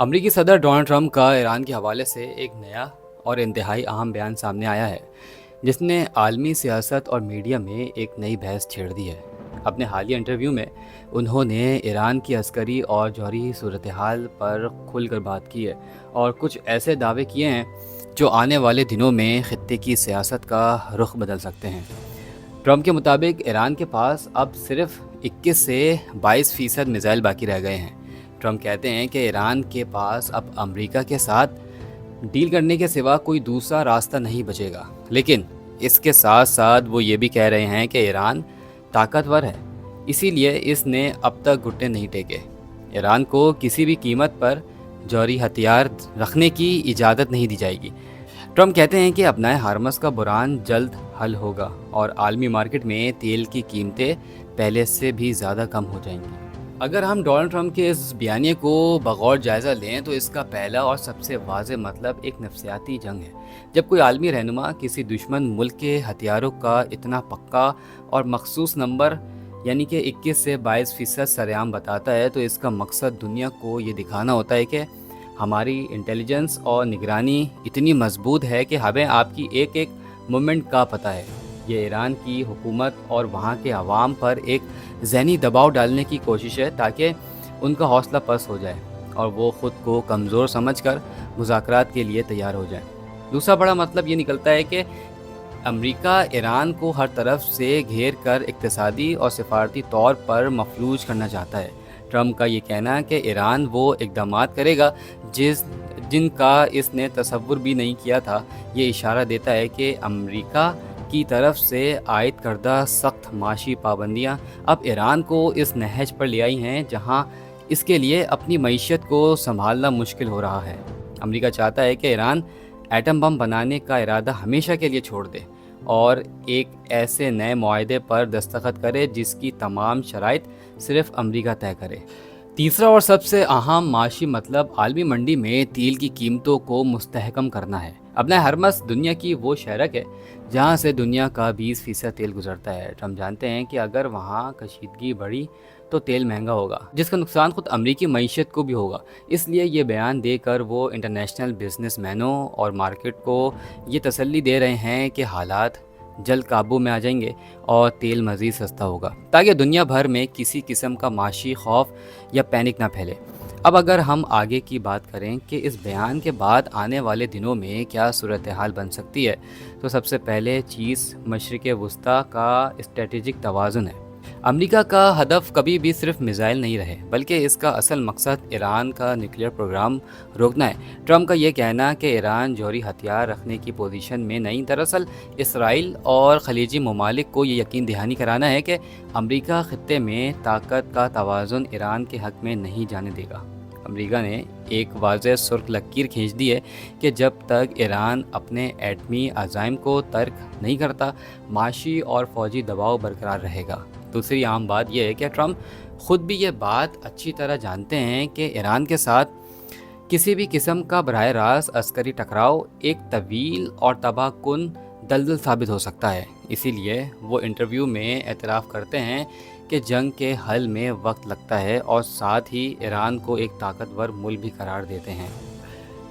امریکی صدر Donald Trump کا ایران کے حوالے سے ایک نیا اور انتہائی اہم بیان سامنے آیا ہے، جس نے عالمی سیاست اور میڈیا میں ایک نئی بحث چھیڑ دی ہے۔ اپنے حالیہ انٹرویو میں انہوں نے ایران کی عسکری اور جوہری صورتحال پر کھل کر بات کی ہے اور کچھ ایسے دعوے کیے ہیں جو آنے والے دنوں میں خطے کی سیاست کا رخ بدل سکتے ہیں۔ ٹرمپ کے مطابق ایران کے پاس اب صرف 21 سے 22% میزائل باقی رہ گئے ہیں۔ ٹرمپ کہتے ہیں کہ ایران کے پاس اب امریکہ کے ساتھ ڈیل کرنے کے سوا کوئی دوسرا راستہ نہیں بچے گا، لیکن اس کے ساتھ ساتھ وہ یہ بھی کہہ رہے ہیں کہ ایران طاقتور ہے، اسی لیے اس نے اب تک گھٹنے نہیں ٹیکے۔ ایران کو کسی بھی قیمت پر جوہری ہتھیار رکھنے کی اجازت نہیں دی جائے گی۔ ٹرمپ کہتے ہیں کہ اپنائے ہارمز کا بحران جلد حل ہوگا اور عالمی مارکیٹ میں تیل کی قیمتیں پہلے سے بھی زیادہ کم ہو جائیں گی۔ اگر ہم ڈونلڈ ٹرمپ کے اس بیانیے کو بغور جائزہ لیں تو اس کا پہلا اور سب سے واضح مطلب ایک نفسیاتی جنگ ہے۔ جب کوئی عالمی رہنما کسی دشمن ملک کے ہتھیاروں کا اتنا پکا اور مخصوص نمبر یعنی کہ 21 سے 22% سرعام بتاتا ہے تو اس کا مقصد دنیا کو یہ دکھانا ہوتا ہے کہ ہماری انٹیلیجنس اور نگرانی اتنی مضبوط ہے کہ ہمیں آپ کی ایک ایک موومنٹ کا پتہ ہے۔ یہ ایران کی حکومت اور وہاں کے عوام پر ایک ذہنی دباؤ ڈالنے کی کوشش ہے تاکہ ان کا حوصلہ پست ہو جائے اور وہ خود کو کمزور سمجھ کر مذاکرات کے لیے تیار ہو جائیں۔ دوسرا بڑا مطلب یہ نکلتا ہے کہ امریکہ ایران کو ہر طرف سے گھیر کر اقتصادی اور سفارتی طور پر مفلوج کرنا چاہتا ہے۔ ٹرمپ کا یہ کہنا ہے کہ ایران وہ اقدامات کرے گا جن کا اس نے تصور بھی نہیں کیا تھا، یہ اشارہ دیتا ہے کہ امریکہ کی طرف سے عائد کردہ سخت معاشی پابندیاں اب ایران کو اس نہج پر لے آئی ہیں جہاں اس کے لیے اپنی معیشت کو سنبھالنا مشکل ہو رہا ہے۔ امریکہ چاہتا ہے کہ ایران ایٹم بم بنانے کا ارادہ ہمیشہ کے لیے چھوڑ دے اور ایک ایسے نئے معاہدے پر دستخط کرے جس کی تمام شرائط صرف امریکہ طے کرے۔ تیسرا اور سب سے اہم معاشی مطلب عالمی منڈی میں تیل کی قیمتوں کو مستحکم کرنا ہے۔ اپنا ہرمس دنیا کی وہ شہرک ہے جہاں سے دنیا کا 20% تیل گزرتا ہے۔ ٹرمپ جانتے ہیں کہ اگر وہاں کشیدگی بڑھی تو تیل مہنگا ہوگا، جس کا نقصان خود امریکی معیشت کو بھی ہوگا۔ اس لیے یہ بیان دے کر وہ انٹرنیشنل بزنس مینوں اور مارکیٹ کو یہ تسلی دے رہے ہیں کہ حالات جلد قابو میں آ جائیں گے اور تیل مزید سستا ہوگا تاکہ دنیا بھر میں کسی قسم کا معاشی خوف یا پینک نہ پھیلے۔ اب اگر ہم آگے کی بات کریں کہ اس بیان کے بعد آنے والے دنوں میں کیا صورتحال بن سکتی ہے، تو سب سے پہلے چیز مشرق وسطیٰ کا اسٹریٹجک توازن ہے۔ امریکہ کا ہدف کبھی بھی صرف میزائل نہیں رہے، بلکہ اس کا اصل مقصد ایران کا نیوکلیئر پروگرام روکنا ہے۔ ٹرمپ کا یہ کہنا کہ ایران جوہری ہتھیار رکھنے کی پوزیشن میں نہیں، دراصل اسرائیل اور خلیجی ممالک کو یہ یقین دہانی کرانا ہے کہ امریکہ خطے میں طاقت کا توازن ایران کے حق میں نہیں جانے دے گا۔ امریکہ نے ایک واضح سرخ لکیر کھینچ دی ہے کہ جب تک ایران اپنے ایٹمی عزائم کو ترک نہیں کرتا، معاشی اور فوجی دباؤ برقرار رہے گا۔ دوسری عام بات یہ ہے کہ ٹرمپ خود بھی یہ بات اچھی طرح جانتے ہیں کہ ایران کے ساتھ کسی بھی قسم کا براہ راست عسکری ٹکراؤ ایک طویل اور تباہ کن دلدل ثابت ہو سکتا ہے۔ اسی لیے وہ انٹرویو میں اعتراف کرتے ہیں کہ جنگ کے حل میں وقت لگتا ہے اور ساتھ ہی ایران کو ایک طاقتور ملک بھی قرار دیتے ہیں۔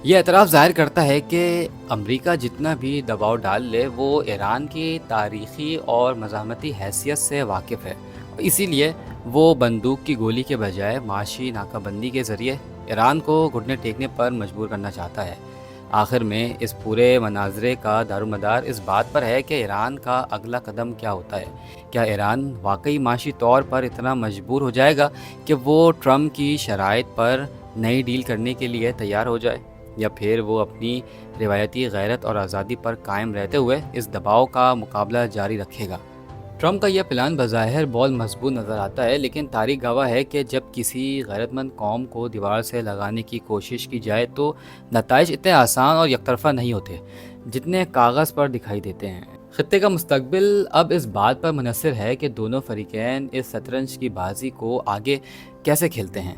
یہ اعتراف ظاہر کرتا ہے کہ امریکہ جتنا بھی دباؤ ڈال لے وہ ایران کی تاریخی اور مزاحمتی حیثیت سے واقف ہے، اسی لیے وہ بندوق کی گولی کے بجائے معاشی ناکہ بندی کے ذریعے ایران کو گھٹنے ٹیکنے پر مجبور کرنا چاہتا ہے۔ آخر میں اس پورے مناظرے کا دارومدار اس بات پر ہے کہ ایران کا اگلا قدم کیا ہوتا ہے۔ کیا ایران واقعی معاشی طور پر اتنا مجبور ہو جائے گا کہ وہ ٹرمپ کی شرائط پر نئی ڈیل کرنے کے لیے تیار ہو جائے، یا پھر وہ اپنی روایتی غیرت اور آزادی پر قائم رہتے ہوئے اس دباؤ کا مقابلہ جاری رکھے گا؟ ٹرمپ کا یہ پلان بظاہر بہت مضبوط نظر آتا ہے، لیکن تاریخ گواہ ہے کہ جب کسی غیرت مند قوم کو دیوار سے لگانے کی کوشش کی جائے تو نتائج اتنے آسان اور یک طرفہ نہیں ہوتے جتنے کاغذ پر دکھائی دیتے ہیں۔ خطے کا مستقبل اب اس بات پر منحصر ہے کہ دونوں فریقین اس شطرنج کی بازی کو آگے کیسے کھیلتے ہیں۔